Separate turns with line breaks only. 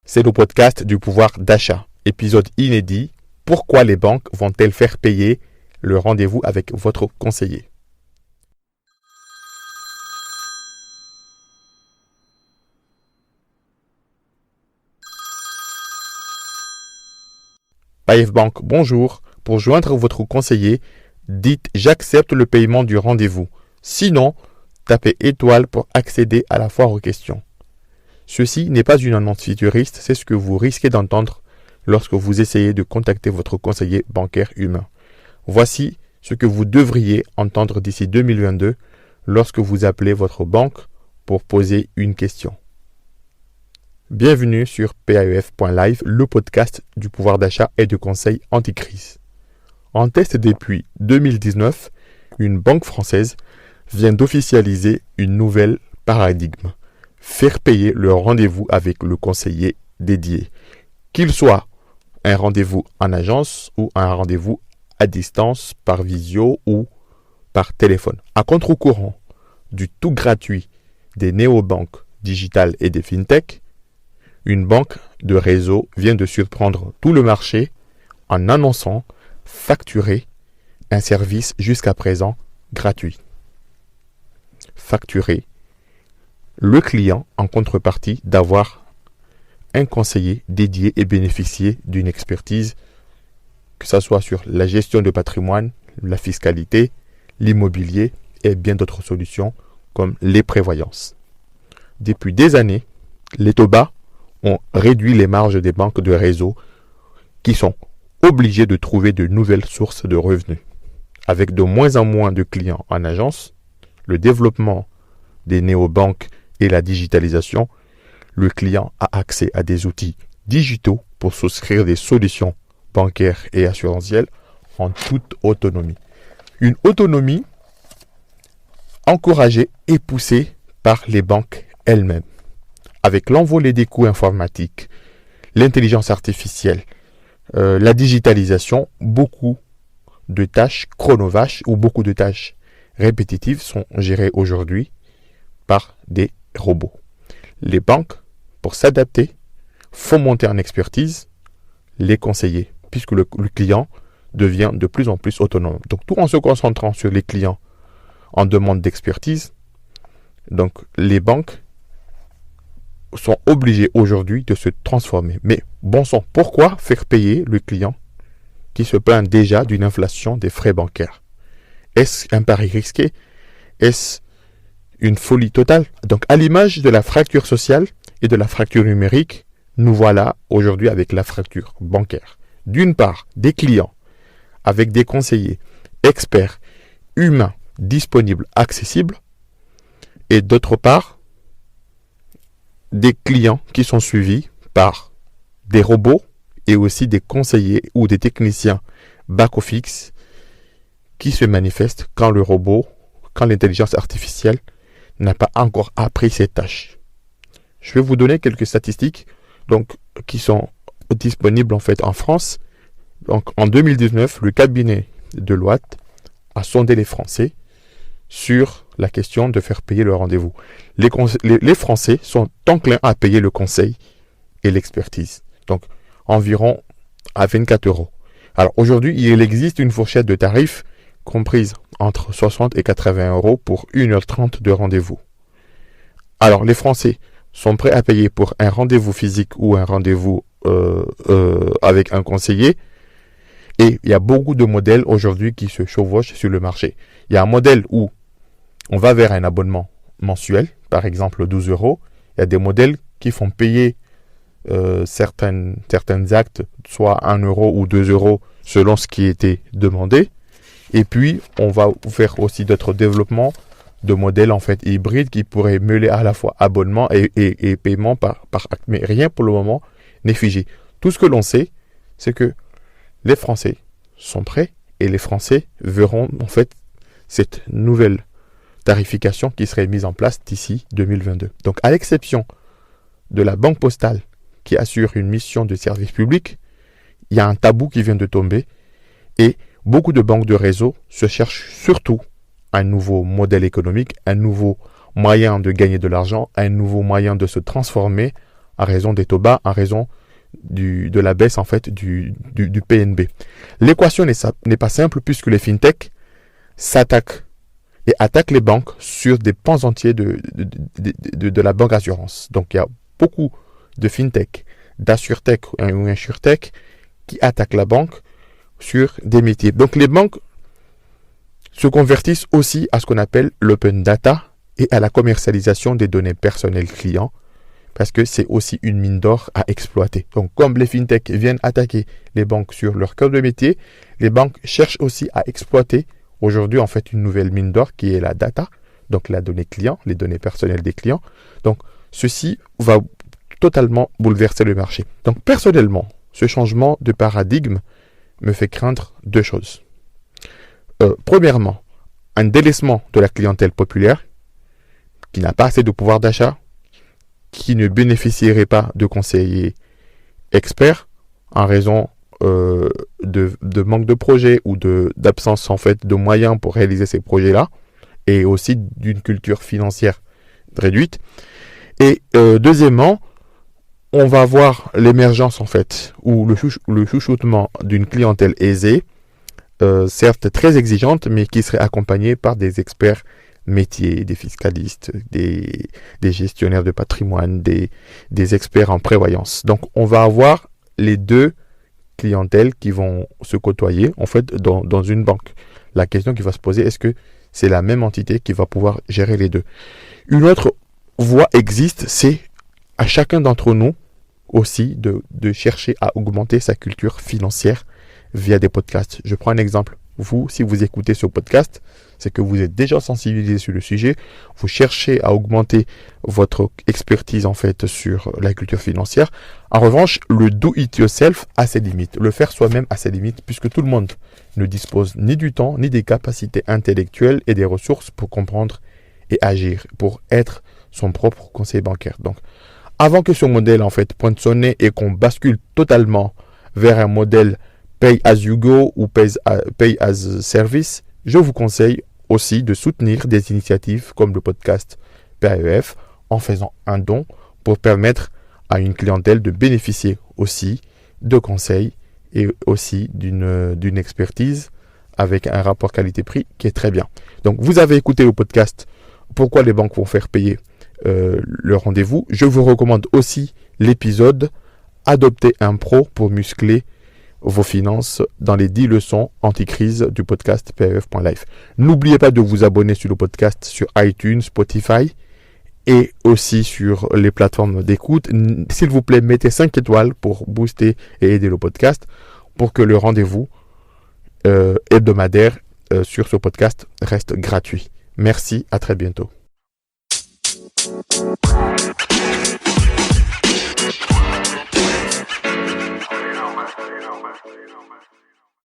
C'est le podcast du pouvoir d'achat. Épisode inédit. Pourquoi les banques vont-elles faire payer le rendez-vous avec votre conseiller? PAEF Banque, bonjour. Pour joindre votre conseiller, dites « J'accepte le paiement du rendez-vous ». Sinon, tapez étoile pour accéder à la foire aux questions. Ceci n'est pas une annonce futuriste, c'est ce que vous risquez d'entendre lorsque vous essayez de contacter votre conseiller bancaire humain. Voici ce que vous devriez entendre d'ici 2022 lorsque vous appelez votre banque pour poser une question. Bienvenue sur PAEF.live, le podcast du pouvoir d'achat et de conseil anti-crise. En test depuis 2019, une banque française vient d'officialiser une nouvelle paradigme. Faire payer le rendez-vous avec le conseiller dédié, qu'il soit un rendez-vous en agence ou un rendez-vous à distance par visio ou par téléphone. À contre-courant du tout gratuit des néobanques digitales et des fintech, une banque de réseau vient de surprendre tout le marché en annonçant facturer un service jusqu'à présent gratuit. Facturer le client en contrepartie d'avoir un conseiller dédié et bénéficier d'une expertise, que ce soit sur la gestion de patrimoine, la fiscalité, l'immobilier et bien d'autres solutions comme les prévoyances. Depuis des années, les taux bas ont réduit les marges des banques de réseau qui sont obligées de trouver de nouvelles sources de revenus. Avec de moins en moins de clients en agence, le développement des néobanques et la digitalisation, le client a accès à des outils digitaux pour souscrire des solutions bancaires et assurantielles en toute autonomie. Une autonomie encouragée et poussée par les banques elles-mêmes. Avec l'envolée des coûts informatiques, l'intelligence artificielle, la digitalisation, beaucoup de tâches chronophages ou beaucoup de tâches répétitives sont gérées aujourd'hui par des robots. Les banques, pour s'adapter, font monter en expertise les conseillers, puisque le client devient de plus en plus autonome. Donc, tout en se concentrant sur les clients en demande d'expertise, donc les banques sont obligées aujourd'hui de se transformer. Mais bon sang, pourquoi faire payer le client qui se plaint déjà d'une inflation des frais bancaires? Est-ce un pari risqué? Est-ce une folie totale? Donc, à l'image de la fracture sociale et de la fracture numérique, nous voilà aujourd'hui avec la fracture bancaire. D'une part, des clients avec des conseillers experts, humains, disponibles, accessibles, et d'autre part, des clients qui sont suivis par des robots et aussi des conseillers ou des techniciens back-office qui se manifestent quand le robot, quand l'intelligence artificielle n'a pas encore appris ses tâches. Je vais vous donner quelques statistiques qui sont disponibles en France. Donc, en 2019, le cabinet Deloitte a sondé les Français sur la question de faire payer le rendez-vous. Les Français sont enclins à payer le conseil et l'expertise. Donc, environ à 24 €. Alors, aujourd'hui, il existe une fourchette de tarifs comprise entre 60 et 80 € pour 1h30 de rendez-vous. Alors, les Français sont prêts à payer pour un rendez-vous physique ou un rendez-vous avec un conseiller. Et il y a beaucoup de modèles aujourd'hui qui se chevauchent sur le marché. Il y a un modèle où on va vers un abonnement mensuel, par exemple 12 €. Il y a des modèles qui font payer certains actes, soit 1 € ou 2 € selon ce qui était demandé. Et puis, on va faire aussi d'autres développements de modèles hybrides qui pourraient mêler à la fois abonnement et paiement par acte. Mais rien pour le moment n'est figé. Tout ce que l'on sait, c'est que les Français sont prêts et les Français verront cette nouvelle tarification qui serait mise en place d'ici 2022. Donc, à l'exception de la Banque Postale qui assure une mission de service public, il y a un tabou qui vient de tomber et beaucoup de banques de réseau se cherchent surtout un nouveau modèle économique, un nouveau moyen de gagner de l'argent, un nouveau moyen de se transformer à raison des taux bas, à raison de la baisse en fait du PNB. L'équation n'est pas simple puisque les fintechs s'attaquent et attaquent les banques sur des pans entiers de la banque assurance. Donc il y a beaucoup de fintech, d'assurtech ou insurtech qui attaquent la banque sur des métiers. Donc les banques se convertissent aussi à ce qu'on appelle l'open data et à la commercialisation des données personnelles clients parce que c'est aussi une mine d'or à exploiter. Donc comme les fintechs viennent attaquer les banques sur leur cœur de métier, les banques cherchent aussi à exploiter aujourd'hui en fait une nouvelle mine d'or qui est la data, donc la donnée client, les données personnelles des clients. Donc ceci va totalement bouleverser le marché. Donc personnellement, ce changement de paradigme me fait craindre deux choses. Premièrement, un délaissement de la clientèle populaire qui n'a pas assez de pouvoir d'achat, qui ne bénéficierait pas de conseillers experts en raison de manque de projets ou d'absence en fait de moyens pour réaliser ces projets-là et aussi d'une culture financière réduite. Et deuxièmement, on va voir l'émergence en fait ou le chouchoutement d'une clientèle aisée, certes très exigeante, mais qui serait accompagnée par des experts métiers, des fiscalistes, des gestionnaires de patrimoine, des experts en prévoyance. Donc on va avoir les deux clientèles qui vont se côtoyer en fait dans une banque. La question qui va se poser, est-ce que c'est la même entité qui va pouvoir gérer les deux? Une autre voie existe, c'est à chacun d'entre nous aussi de chercher à augmenter sa culture financière via des podcasts. Je prends un exemple. Vous, si vous écoutez ce podcast, c'est que vous êtes déjà sensibilisé sur le sujet. Vous cherchez à augmenter votre expertise en fait sur la culture financière. En revanche, le do it yourself a ses limites. Le faire soi-même a ses limites puisque tout le monde ne dispose ni du temps, ni des capacités intellectuelles et des ressources pour comprendre et agir, pour être son propre conseiller bancaire. Donc, avant que ce modèle en fait pointe son nez et qu'on bascule totalement vers un modèle Pay as you go ou Pay as service, je vous conseille aussi de soutenir des initiatives comme le podcast PAEF en faisant un don pour permettre à une clientèle de bénéficier aussi de conseils et aussi d'une expertise avec un rapport qualité-prix qui est très bien. Donc vous avez écouté le podcast Pourquoi les banques vont faire payer le rendez-vous. Je vous recommande aussi l'épisode Adopter un pro pour muscler vos finances dans les 10 leçons anti-crise du podcast PAEF.life. N'oubliez pas de vous abonner sur le podcast sur iTunes, Spotify et aussi sur les plateformes d'écoute. S'il vous plaît, mettez 5 étoiles pour booster et aider le podcast pour que le rendez-vous hebdomadaire sur ce podcast reste gratuit. Merci, à très bientôt.